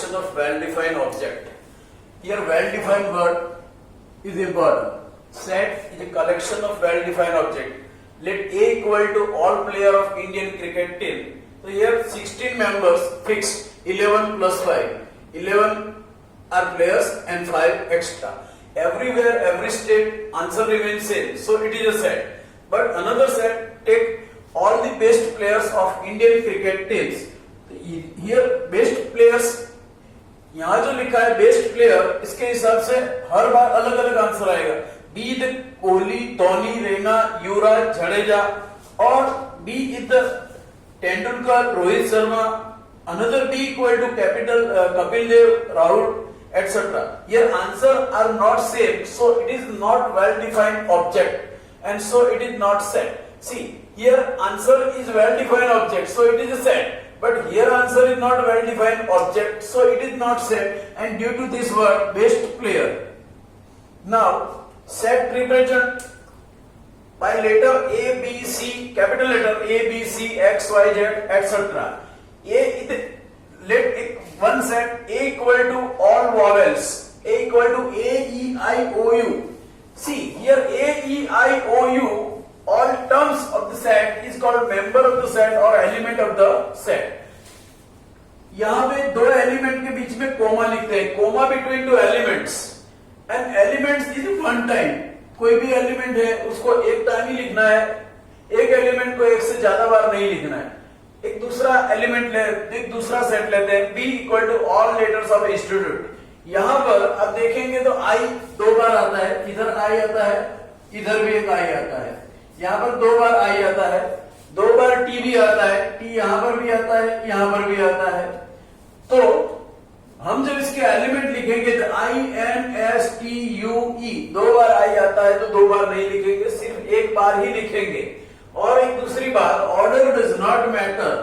collection of well-defined object. Here well-defined word is important. Set is a collection of well-defined object. Let A equal to all player of Indian cricket team. So here 16 members fixed, 11 plus 5. 11 are players and 5 extra. Everywhere, every state, answer remains same. So it is a set. But another set, take all the best players of Indian cricket teams. Here best players, यहाँ जो लिखा है best player, इसके हिसाब से हर बार अलग अलग answer आएगा. बी इज कोहली, धोनी, रैना, युवराज, जडेजा, और B is Tendulkar, Rohit Sharma, another B equal to Kapil Dev, Rahul, etc. Here answer are not same, so it is not well defined object, and so it is not set. See, here answer is well defined object, so it is a set. But here answer is not well defined object, so it is not set, and due to this word best player. Now set represent by letter A, B, C, capital letter A, B, C, X, Y, Z, etc. Let one set A equal to all vowels. A equal to A, E, I, O, U. See here A, E, I, O, U. All terms of the set is called member of the set or element of the set. यहाँ पे दो element के बीच में comma लिखते हैं. Comma between two elements. And elements is one time. कोई भी element है उसको एक टाइम ही लिखना है. एक एलिमेंट को एक से ज्यादा बार नहीं लिखना है. एक दूसरा एलिमेंट एक दूसरा सेट लेते हैं. B equal to all letters of institute. यहाँ पर अब देखेंगे तो आई दो बार आता है. इधर आई आता है, इधर भी एक आई आता है. यहाँ पर दो बार आई आता है, दो बार टी भी आता है. टी यहाँ पर भी आता है, यहाँ पर भी आता है. तो हम जब इसके एलिमेंट लिखेंगे तो I N S T U E, दो बार आई आता है तो दो बार नहीं लिखेंगे, सिर्फ एक बार ही लिखेंगे. और एक दूसरी बात, ऑर्डर डज नॉट मैटर.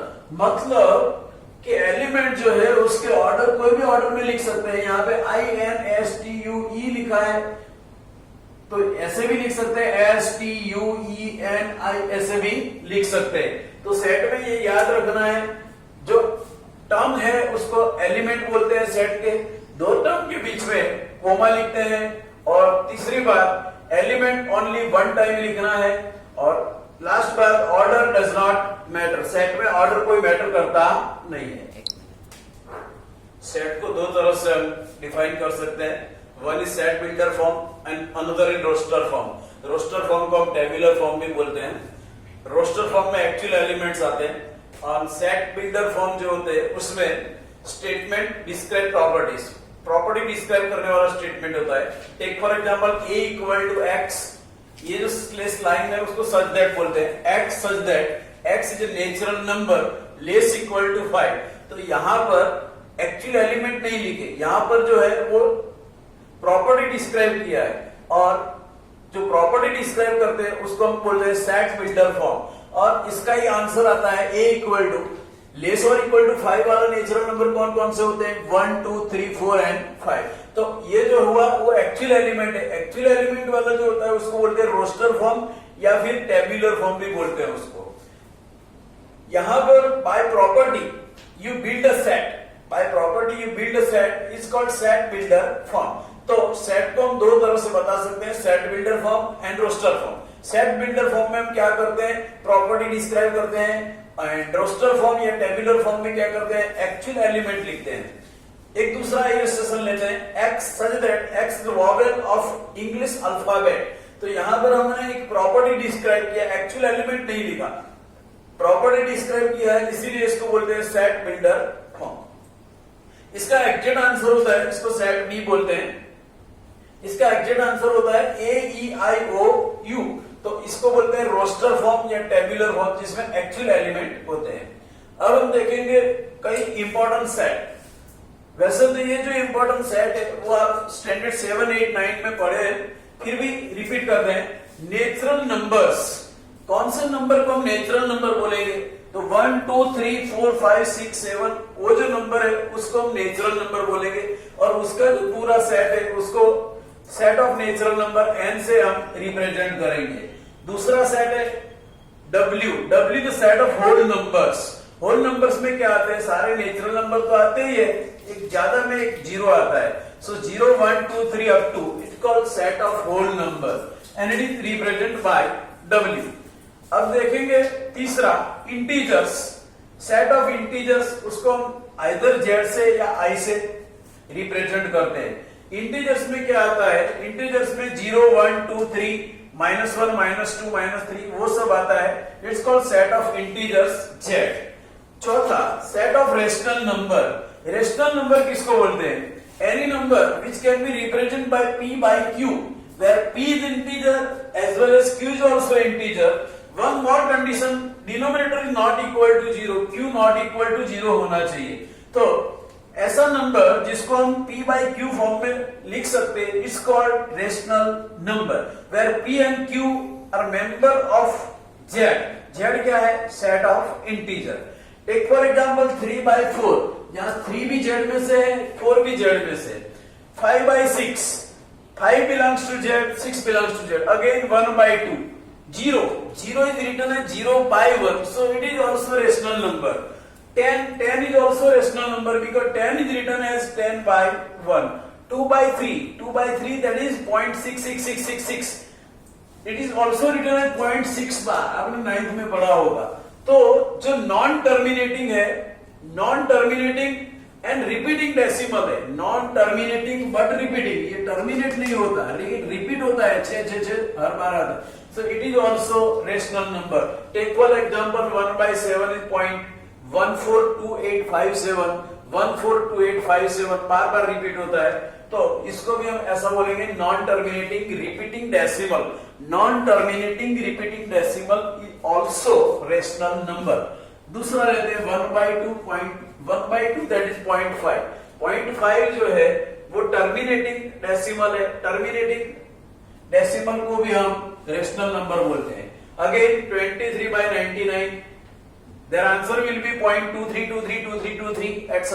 मतलब कि एलिमेंट जो है उसके ऑर्डर कोई भी ऑर्डर में लिख सकते हैं. यहाँ पे I N S T U E लिखा है तो ऐसे भी लिख सकते हैं, S T U E N I, ऐसे भी लिख सकते हैं. तो सेट में ये याद रखना है, जो टर्म है उसको एलिमेंट बोलते हैं सेट के. दो टर्म के बीच में कोमा लिखते हैं. और तीसरी बात, एलिमेंट ओनली वन टाइम लिखना है. और लास्ट बात, order does not matter. Set में ऑर्डर कोई मैटर करता नहीं है. सेट को दो तरह से हम डिफाइन कर सकते हैं. One is set builder form and another is roster form. Roster form को हम टेबुलर फॉर्म भी बोलते हैं. रोस्टर फॉर्म में एक्चुअल एलिमेंट्स आते हैं. और सेट बिल्डर फॉर्म जो होते हैं उसमें statement describe properties, property describe करने वाला स्टेटमेंट होता है. Take for example A equal to X. ये जो स्लेस लाइन है उसको सच दैट बोलते हैं. X such that X is a natural number less equal to 5. तो यहाँ पर एक्चुअल एलिमेंट नहीं लिखे, यहाँ पर जो है वो प्रॉपर्टी डिस्क्राइब किया है. और जो प्रॉपर्टी डिस्क्राइब करते हैं उसको हम बोलते हैं सेट बिल्डर फॉर्म. और इसका ही आंसर आता है ए इक्वल टू लेस और इक्वल टू 5 वाला नेचुरल नंबर कौन कौन से होते हैं, 1, 2, 3, 4 एंड 5. तो ये जो हुआ वो एक्चुअल एलिमेंट है. एक्चुअल एलिमेंट वाला जो होता है उसको बोलते हैं रोस्टर फॉर्म या फिर टेबुलर फॉर्म भी बोलते हैं उसको. यहां पर by property you build a set. By property you build a set is called set builder form. तो सेट को हम दो तरह से बता सकते हैं, set builder form and roster form. Set builder form में हम क्या करते हैं, प्रॉपर्टी डिस्क्राइब करते हैं. एंड रोस्टर फॉर्म या टेबुलर फॉर्म में क्या करते हैं, एक्चुअल एलिमेंट लिखते हैं. एक दूसरा इलस्ट्रेशन लेते हैं, X such that X is vowel of English alphabet. तो यहां पर हमने एक प्रॉपर्टी डिस्क्राइब किया, एक्चुअल एलिमेंट नहीं लिखा, प्रॉपर्टी डिस्क्राइब किया है, इसीलिए इसको बोलते हैं सेट बिल्डर फॉर्म. इसका एग्जैक्ट आंसर होता है, इसको सेट बी बोलते हैं. इसका एग्जैक्ट आंसर होता है ए ई आई ओ यू. तो इसको बोलते हैं रोस्टर फॉर्म या टेबुलर फॉर्म जिसमें एक्चुअल एलिमेंट होते हैं. अब हम देखेंगे कई इंपॉर्टेंट सेट. वैसे तो ये जो इंपॉर्टेंट सेट है वो आप स्टैंडर्ड 7, 8, 9 में पढ़े हैं, फिर भी रिपीट करते हैं. नेचुरल नंबर्स, कौन से नंबर को हम नेचुरल नंबर बोलेंगे, तो 1, 2, 3, 4, 5, 6, 7 वो जो नंबर है उसको हम नेचुरल नंबर बोलेंगे. और उसका जो पूरा सेट है उसको set of natural number N से हम रिप्रेजेंट करेंगे. दूसरा सेट है W. W the set of whole numbers. Whole numbers में क्या आते हैं, सारे नेचुरल नंबर तो आते ही है, एक ज्यादा में एक जीरो आता है, so 0 1 2 3 up to it called set of whole number and it is represented by W। अब देखेंगे तीसरा इंटीजर्स, सेट ऑफ इंटीजर्स, उसको हम आइदर Z से या I से रिप्रेजेंट करते हैं। इंटीजर्स में क्या आता है, इंटीजर्स में 0 1 2 3 -1 -2 -3 वो सब आता है, it's called set of integers Z। चौथा set of rational number, rational number किसको बोलते हैं, any number which can be represented by P by Q where P is integer as well as Q is also integer, one more condition, denominator is not equal to 0, Q not equal to 0 होना चाहिए। तो ऐसा number जिसको हम P by Q form में लिख सकते हैं, it's called rational number where P and Q are member of Z। Z क्या है, set of integer. Take for example 3 by 4, यहाँ 3 भी Z में से है, 4 भी Z में से। 5 by 6, 5 belongs to Z, 6 belongs to Z। Again 1 by 2, 0 is written as 0 by 1, so it is also rational number। 10 is also rational number because 10 is written as 10 by 1। 2 by 3 that is 0.66666, it is also written as 0.6 bar, आपने 9th में पढ़ा होगा। तो जो non terminating है, non terminating and repeating decimal है, non terminating but repeating, ये terminate नहीं होता, रिपीट होता है, 6 हर बार आता है, so it is also rational number। take for example 1 by 7 is 0.142857, 142857 bar bar repeat होता है, तो इसको भी हम ऐसा बोलेंगे non terminating repeating decimal. Non terminating repeating decimal is also rational number. दूसरा लेते हैं 1/2 दैट इज 0.5। 0.5 जो है वो टर्मिनेटिंग डेसिमल है, टर्मिनेटिंग डेसिमल को भी हम रेशनल नंबर बोलते हैं। Again 23/99, their answer will be 0.23232323 etc.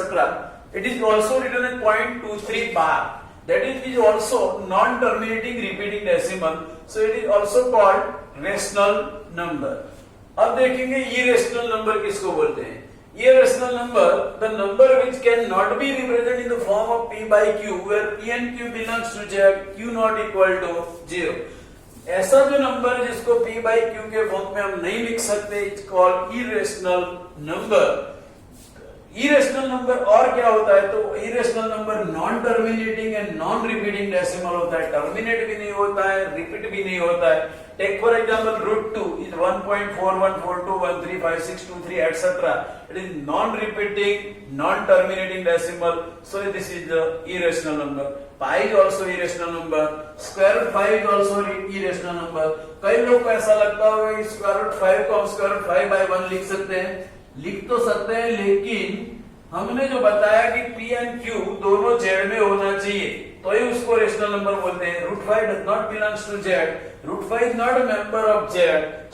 It is also written as 0.23 bar, that is also non-terminating repeating decimal, so it is also called rational number। अब देखेंगे irrational number किसको बोलते हैं। Irrational number, the number which can not be represented in the form of P by Q where P and Q belongs to Z, Q not equal to 0। ऐसा जो number जिसको P by Q के form में हम नहीं लिख सकते, it's called irrational number. Irrational number और क्या होता है, तो irrational number non terminating and non repeating decimal होता है, टर्मिनेट भी नहीं होता है, रिपीट भी नहीं होता है। Take for example √2 is 1.4142135623 etc. It is non-repeating, non-terminating decimal, so this is the irrational number। pi is also irrational number, square root 5 is also irrational number। कई लोग को ऐसा लगता होगा कि square root 5 को हम square root 5 by 1 लिख सकते हैं, लिख तो सकते हैं, लेकिन हमने जो बताया कि P and Q दोनों Z में होना चाहिए, तो ही उसको रेशनल नंबर बोलते हैं। √5 does not belongs to Z, √5 is not a member of Z,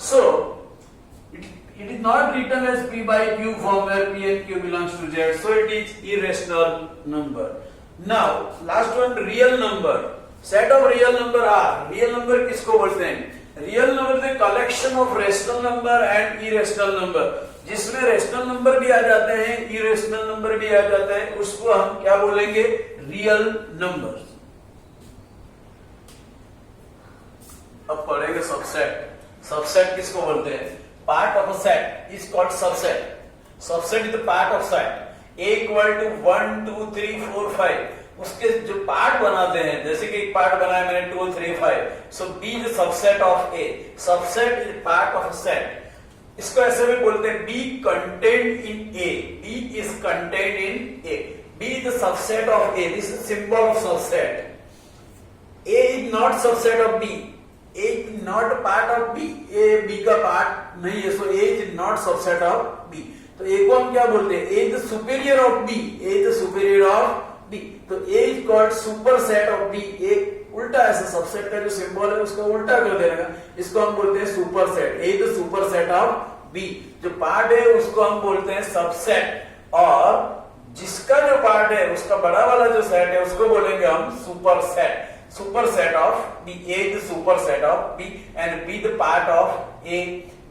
so it is not written as P by Q form where P and Q belongs to Z, so it is irrational number। Now last one, real number। set of real number are, real number किसको बोलते हैं, real number the collection of rational number and irrational number, जिसमें rational number भी आ जाते हैं, irrational number भी आ जाता है, उसको हम क्या बोलेंगे, रियल नंबर। अब पढ़ेंगे सबसेट। सबसेट किसको बोलते हैं, part of a set is called subset. Subset is the part of set. A equal to 1 2 3 4 5, उसके जो पार्ट बनाते हैं, जैसे कि एक पार्ट बनाया मैंने 2 3 5, सो B is subset of A। Subset is part of a set. इसको ऐसे भी बोलते हैं B contained in A, B is contained in A, B is the subset of A, this is symbol of subset। A is not subset of B, A is not part of B, A B का part नहीं है, so A is not subset of B। तो A को हम क्या बोलते हैं, A is the superior of B, A is the superior of B, तो A is called superset of B। एक उल्टा ऐसा सबसेट का जो सिंबल है उसका उल्टा कर देने का, इसको हम बोलते हैं superset. A is the superset of B, जो पार्ट है उसको हम बोलते हैं सबसेट, और जिसका जो पार्ट है उसका बड़ा वाला जो सेट है उसको बोलेंगे हम superset. Superset of B, A is the superset of B and B the part of A,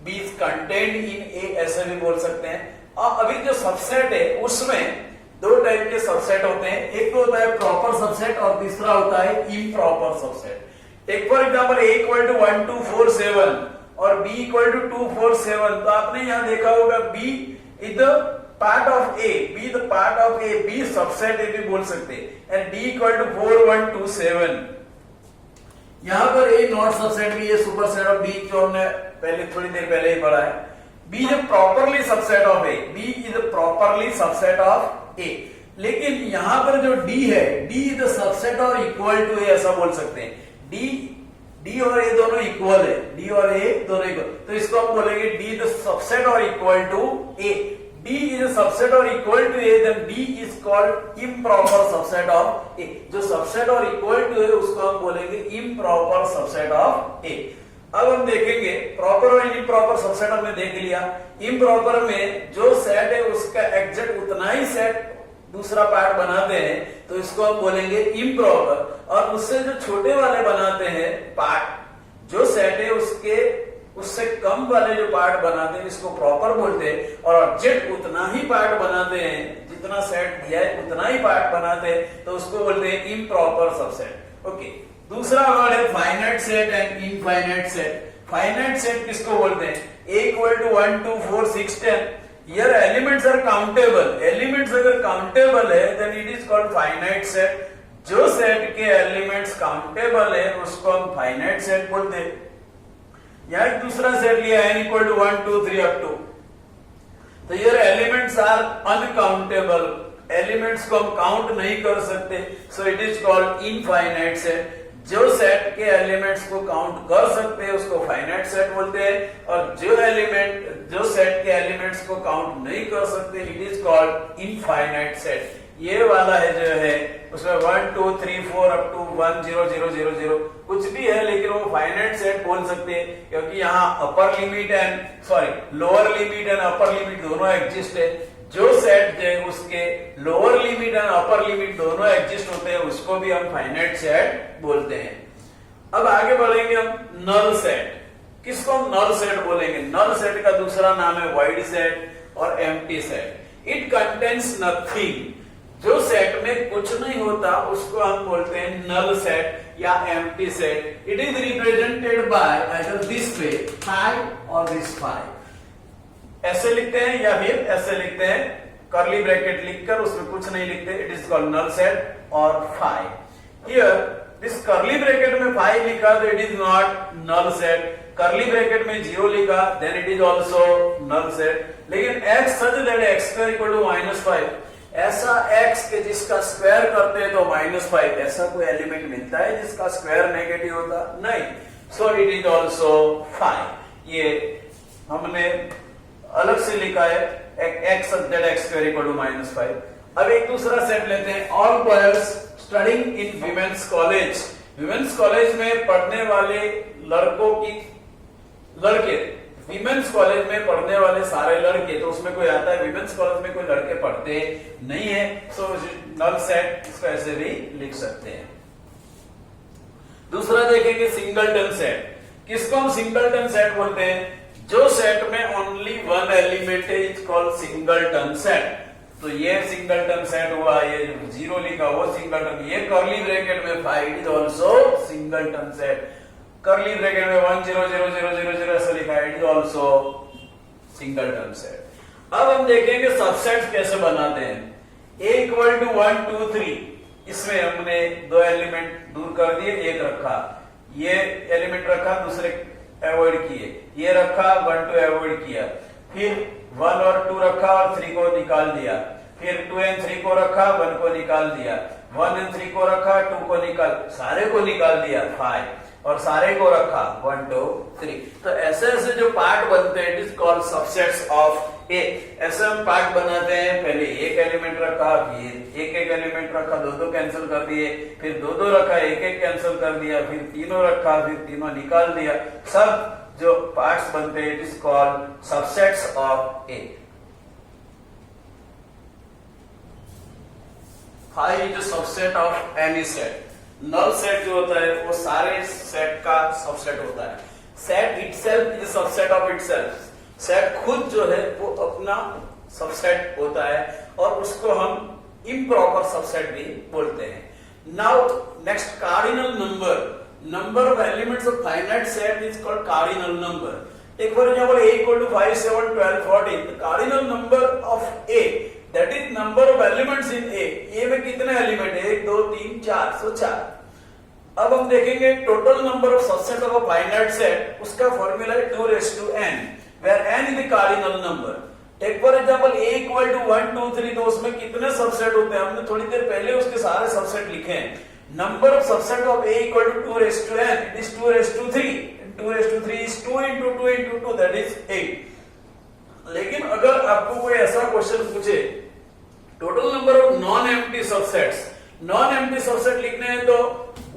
B is contained in A, ऐसे भी बोल सकते हैं। और अभी जो सबसेट है उसमें दो टाइप के सबसेट होते हैं, एक तो होता है प्रॉपर सबसेट और तीसरा होता है इम्प्रॉपर सबसेट। एक for example a equal to 1 2 4 7 और b इक्वल टू 2 4 7, तो आपने यहां देखा होगा b is the part of a, b the part of a, b subset A भी बोल सकते हैं, एंड d इक्वल टू 4 1 2 7। यहां पर a नॉट सबसेट भी है, सुपरसेट ऑफ b जो हमने पहले थोड़ी देर पहले ही पढ़ा है। b is properly subset of a, b is properly subset of a। लेकिन यहां पर जो d है, d इज द सबसेट और इक्वल टू a ऐसा बोल सकते हैं। d और a दोनों इक्वल है, d और a दोनों इक्वल, तो इसको हम बोलेंगे d इज द सबसेट और equal to a। d is a subset or equal to a, then d is called improper subset of a। जो सबसेट और इक्वल टू है उसको हम बोलेंगे improper subset of a। अब हम देखेंगे प्रॉपर और इम्प्रॉपर सबसेट हमने देख लिया। इम्प्रॉपर में जो सेट है उसका एग्जैक्ट उतना ही सेट दूसरा पार्ट बनाते हैं तो इसको हम बोलेंगे इम्प्रॉपर, और उससे जो छोटे वाले बनाते हैं पार्ट, जो सेट है उससे कम वाले जो पार्ट बनाते हैं इसको प्रॉपर बोलते हैं, और ऑब्जेक्ट उतना ही पार्ट बनाते हैं जितना सेट दिया है उतना ही पार्ट बनाते हैं तो उसको बोलते हैं इम्प्रॉपर सबसेट। ओके, दूसरा वर्ड है finite set and infinite set. Finite set किसको बोलते हैं? a equal to 1 2 4 6 10, here elements are countable. Elements अगर काउंटेबल है then it is called finite set. जो सेट के एलिमेंट्स काउंटेबल है उसको हम फाइनाइट सेट बोलते हैं। यहां एक दूसरा सेट लिया n equal to 1 2 3 up to, तो here elements are uncountable, elements को हम काउंट नहीं कर सकते, so it is called infinite set. जो सेट के एलिमेंट्स को काउंट कर सकते हैं उसको फाइनाइट सेट बोलते हैं, और जो सेट के एलिमेंट्स को काउंट नहीं कर सकते it is called infinite set. ये वाला है जो है उसमें 1 2 3 4 अप टू 1 0 0 0 0 कुछ भी है, लेकिन वो फाइनाइट सेट बोल सकते हैं क्योंकि यहाँ upper limit and lower limit and upper limit दोनों एग्जिस्ट है। जो सेट है उसके lower limit and upper limit दोनों एग्जिस्ट होते हैं उसको भी हम फाइनाइट सेट बोलते हैं। अब आगे बढ़ेंगे हम नल सेट। किसको हम नल सेट बोलेंगे? नल सेट का दूसरा नाम है वॉइड सेट और empty set. It contains nothing. जो सेट में कुछ नहीं होता उसको हम बोलते हैं नल सेट या empty set. It is represented bye either this way 5 और दिस 5। ऐसे लिखते हैं या फिर ऐसे लिखते हैं, कर्ली ब्रैकेट लिखकर उसमें कुछ नहीं लिखते, it is called null set और 5। हियर दिस कर्ली ब्रैकेट में 5 लिखा तो it is not null set, curly bracket में 0 लिखा then it is also null set. लेकिन x such that x square equal to -5, ऐसा x के जिसका स्क्वायर करते हैं तो -5, ऐसा कोई एलिमेंट मिलता है जिसका स्क्वायर नेगेटिव होता? नहीं, सो इट इज ऑल्सो 5। ये हमने अलग से लिखा है x that x square equal to -5। अब एक दूसरा सेट लेते हैं, all boys studying in women's college. Women's college में पढ़ने वाले लड़के, विमेंस कॉलेज में पढ़ने वाले सारे लड़के, तो उसमें कोई आता है विमेंस कॉलेज में कोई लड़के पढ़ते नहीं है, सो नल सेट इसको ऐसे भी लिख सकते हैं। दूसरा देखेंगे सिंगलटन सेट। किसको हम सिंगलटन सेट बोलते हैं? जो सेट में ओनली वन एलिमेंट है इज कॉल्ड सिंगलटन सेट। तो ये सिंगलटन सेट हुआ, ये 0 लिखा वो सिंगलटन, ये कर्ली ब्रैकेट में 5 is also singleton set, curly bracket में 1 0 0 0 0 0 ऐसा लिखा है, it is also singleton set. अब हम देखेंगे सबसेट कैसे बनाते हैं। a इक्वल टू 1 2 3, इसमें हमने 2 एलिमेंट दूर कर दिए, एक रखा, ये एलिमेंट रखा, दूसरे अवॉइड किए, ये रखा 1 2 अवॉइड किया, फिर 1 और 2 रखा और 3 को निकाल दिया, फिर 2 एंड 3 को रखा, 1 को निकाल दिया, 1 एंड 3 को रखा, 2 को सारे को निकाल दिया 5, और सारे को रखा 1 2 3। तो ऐसे ऐसे जो पार्ट बनते हैं it is called subsets of A. ऐसे हम पार्ट बनाते हैं, पहले एक एलिमेंट रखा, फिर एक एलिमेंट रखा, 2 कैंसिल कर दिए, फिर 2 रखा, एक कैंसिल कर दिया, फिर 3 रखा, फिर 3 निकाल दिया। सब जो पार्ट्स बनते हैं it is called subsets of A. 5 is a subset of any set. Null set जो होता है वो सारे सेट का सबसेट होता है। Set itself is a subset of itself. Set खुद जो है वो अपना सबसेट होता है और उसको हम इम्प्रॉपर सबसेट भी बोलते हैं. Now next cardinal number of elements of finite set is called cardinal number. Take for example, a equal to 5, 7, 12, 14. The cardinal number of a, that is number of elements in a. A में कितने element है? 1, 2, 3, 4. सो 4. अब हम देखेंगे total number of subset of a finite set. उसका formula है 2 raised to n, where n is the cardinal number. Take for example a equal to 1, 2, 3. तो उसमें कितने सबसेट होते हैं? हमने थोड़ी देर पहले उसके सारे सबसेट लिखे हैं. Number of subset of a equal to 2 raised to n. It is 2 raised to 3. 2 raised to 3 is 2 into 2 into 2, that is 8. लेकिन अगर आपको कोई ऐसा क्वेश्चन पूछे, total number of non empty subsets, non empty subset लिखने हैं तो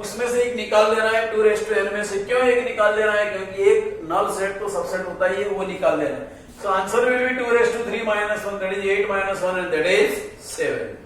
उसमें से एक निकाल देना है 2 raised to n में से. क्यों एक निकाल देना है? क्योंकि एक नल सेट तो सबसेट होता ही है, वो निकाल देना है. So answer will be 2 raised to 3 minus 1, that is 8 minus 1, and that is 7.